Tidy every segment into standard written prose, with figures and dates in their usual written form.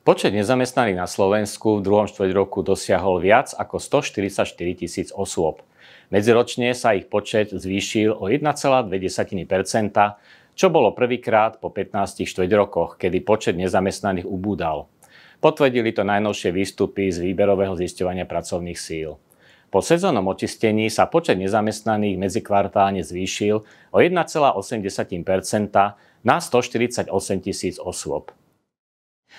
Počet nezamestnaných na Slovensku v druhom štvrťroku dosiahol viac ako 144 000 osôb. Medziročne sa ich počet zvýšil o 1,2%, čo bolo prvýkrát po 15 štvrťrokoch, kedy počet nezamestnaných ubúdal. Potvrdili to najnovšie výstupy z výberového zisťovania pracovných síl. Po sezónnom očistení sa počet nezamestnaných medzikvartálne zvýšil o 1,8% na 148 000 osôb.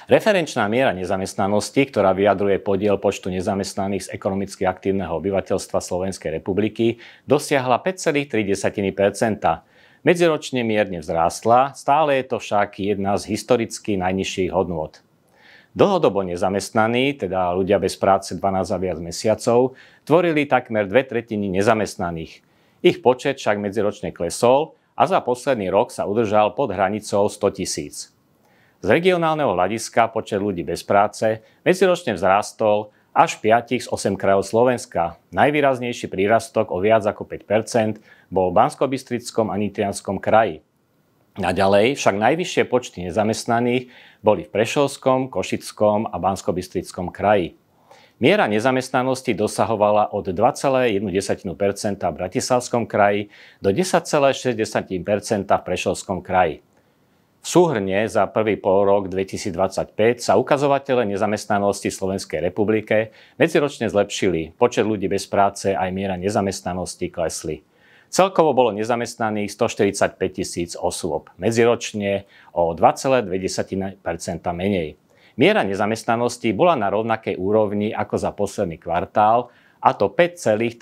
Referenčná miera nezamestnanosti, ktorá vyjadruje podiel počtu nezamestnaných z ekonomicky aktívneho obyvateľstva Slovenskej republiky, dosiahla 5,3%. Medziročne mierne vzrástla, stále je to však jedna z historicky najnižších hodnôt. Dlhodobo nezamestnaní, teda ľudia bez práce 12 a viac mesiacov, tvorili takmer 2/3 nezamestnaných. Ich počet však medziročne klesol a za posledný rok sa udržal pod hranicou 100 000. Z regionálneho hľadiska počet ľudí bez práce medziročne vzrástol až v 5 z 8 krajov Slovenska. Najvýraznejší prírastok o viac ako 5% bol v Banskobystrickom a Nitrianskom kraji. Naďalej však najvyššie počty nezamestnaných boli v Prešovskom, Košickom a Banskobystrickom kraji. Miera nezamestnanosti dosahovala od 2,1% v Bratislavskom kraji do 10,6% v Prešovskom kraji. V súhrne za prvý polrok 2025 sa ukazovatele nezamestnanosti v Slovenskej republike medziročne zlepšili, počet ľudí bez práce aj miera nezamestnanosti klesli. Celkovo bolo nezamestnaných 145 000 osôb, medziročne o 2,2% menej. Miera nezamestnanosti bola na rovnakej úrovni ako za posledný kvartál, a to 5,3%.